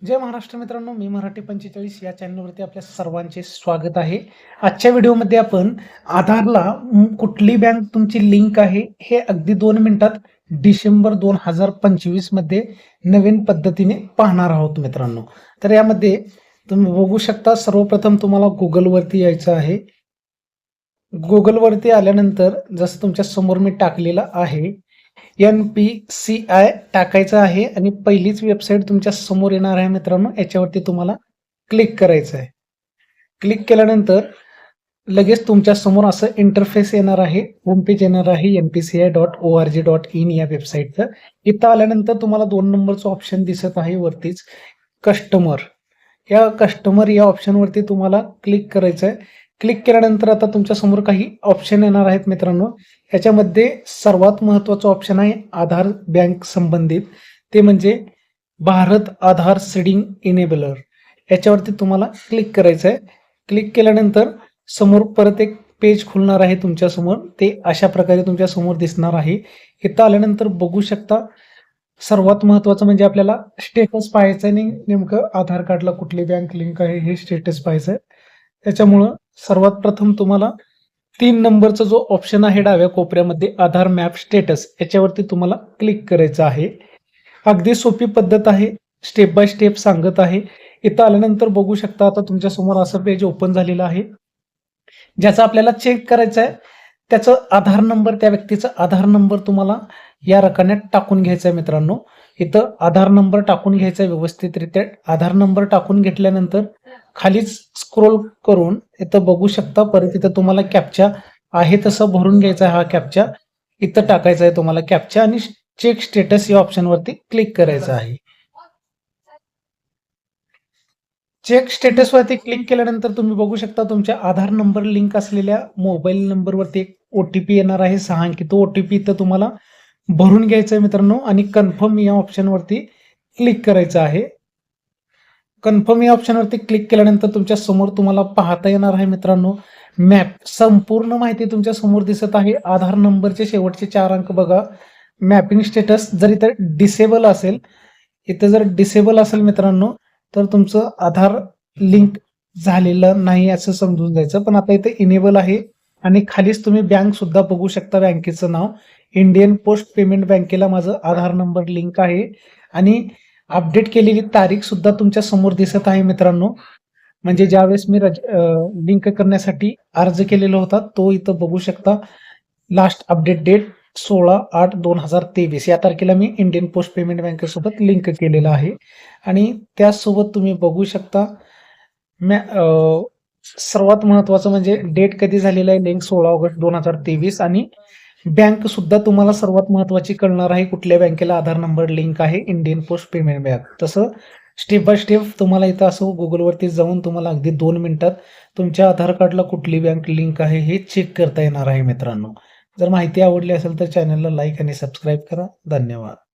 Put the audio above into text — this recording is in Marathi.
जय महाराष्ट्र मित्रांनो, मी मराठी 45 या चॅनलवरती आपल्या सर्वांचे स्वागत आहे. आजच्या व्हिडिओमध्ये आपण आधारला कुठली बँक तुमची लिंक आहे हे अगदी 2 मिनिटात डिसेंबर 2025 मध्ये नवीन पद्धतीने पाहणार आहोत मित्रांनो. तर यामध्ये तुम्ही बघू शकता, सर्वप्रथम तुम्हाला गुगलवरती यायचं आहे. गुगलवरती आल्यानंतर जसं तुमच्या समोर मी टाकलेलं आहे, NPCI टाकायचं आहे आणि पहिलीच वेबसाईट तुमच्या समोर येणार आहे मित्रांनो. याच्यावरती तुम्हाला क्लिक करायचं आहे. क्लिक केल्यानंतर लगेच तुमच्या समोर असं इंटरफेस येणार आहे, होम पेज येणार आहे npci.org.in या वेबसाईटचं. इथं आल्यानंतर तुम्हाला 2 नंबरचं ऑप्शन दिसत आहे वरतीच, कस्टमर. या कस्टमर या ऑप्शनवरती तुम्हाला क्लिक करायचं आहे. क्लिक केल्यानंतर आता तुमच्या समोर काही ऑप्शन येणार आहेत मित्रांनो. याच्यामध्ये सर्वात महत्त्वाचं ऑप्शन आहे आधार बँक संबंधित, ते म्हणजे भारत आधार सीडिंग इनेबलर. याच्यावरती तुम्हाला क्लिक करायचं आहे. क्लिक केल्यानंतर समोर परत एक पेज खुलणार आहे तुमच्या समोर. ते अशा प्रकारे तुमच्या समोर दिसणार आहे. इथं आल्यानंतर बघू शकता, सर्वात महत्त्वाचं म्हणजे आपल्याला स्टेटस पाहायचं आहे. नेमकं आधार कार्डला कुठली बँक लिंक आहे हे स्टेटस पाहायचं आहे. त्याच्यामुळं सर्वात प्रथम तुम्हाला 3 नंबरचा जो ऑप्शन आहे डाव्या कोपऱ्यामध्ये, आधार मॅप स्टेटस, याच्यावरती तुम्हाला क्लिक करायचं आहे. अगदी सोपी पद्धत आहे, स्टेप बाय स्टेप सांगत आहे. इथं आल्यानंतर बघू शकता, आता तुमच्या समोर असं पेज ओपन झालेलं आहे, ज्याचा आपल्याला चेक करायचं आहे. त्याचं आधार नंबर, त्या व्यक्तीचा आधार नंबर तुम्हाला या रकान्यात टाकून घ्यायचा आहे मित्रांनो. इथं आधार नंबर टाकून घ्यायचा आहे व्यवस्थितरित्या. आधार नंबर टाकून घेतल्यानंतर खालीच स्क्रोल करून इथं बघू शकता, परत इथं तुम्हाला कॅप्चा आहे तसं भरून घ्यायचा आहे. हा कॅप्चा इथं टाकायचा आहे तुम्हाला कॅप्चा, आणि चेक स्टेटस या ऑप्शनवरती क्लिक करायचं आहे. चेक स्टेटसवरती क्लिक केल्यानंतर तुम्ही बघू शकता, तुमच्या आधार नंबर लिंक असलेल्या मोबाईल नंबरवरती एक OTP येणार आहे, 6 अंकी. तो OTP इथं तुम्हाला भरून घ्यायचा आहे मित्रांनो, आणि कन्फर्म या ऑप्शनवरती क्लिक करायचं आहे. कन्फर्म या ऑप्शनवरती क्लिक केल्यानंतर तुमच्या समोर तुम्हाला पाहता येणार आहे मित्रांनो, मॅप. संपूर्ण माहिती तुमच्या समोर दिसत आहे. आधार नंबरचे शेवटचे 4 अंक बघा. मॅपिंग स्टेटस जर इथं डिसेबल असेल, इथं जर डिसेबल असेल मित्रांनो, तर तुमचं आधार लिंक झालेलं नाही असं समजून जायचं. पण आता इथे इनेबल आहे, आणि खालीच तुम्ही बँक सुद्धा बघू शकता. बँकेचं नाव इंडियन पोस्ट पेमेंट बँकेला माझं आधार नंबर लिंक आहे, आणि अपडेट केलेली तारीख सुद्धा तुमच्या समोर दिसत आहे मित्रांनो. म्हणजे ज्यावेळेस मी लिंक करण्यासाठी अर्ज केलेला होता, तो इथं बघू शकता. लास्ट अपडेट डेट 16/8/2023 या तारखेला मी इंडियन पोस्ट पेमेंट बँकेसोबत लिंक केलेलं आहे. आणि त्याचसोबत तुम्ही बघू शकता, सर्वात महत्त्वाचं म्हणजे डेट कधी झालेलं आहे, लिंक 16 ऑगस्ट 2023. आणि बँक सुद्धा तुम्हाला सर्वात महत्त्वाची कळणार आहे, कुठल्या बँकेला आधार नंबर लिंक आहे, इंडियन पोस्ट पेमेंट बँक. तसं स्टेप बाय स्टेप तुम्हाला इथं असं गुगलवरती जाऊन तुम्हाला अगदी 2 मिनिटात तुमच्या आधार कार्डला कुठली बँक लिंक आहे हे चेक करता येणार आहे मित्रांनो. जर माहिती आवडली असेल तर चॅनलला लाईक आणि सबस्क्राईब करा. धन्यवाद.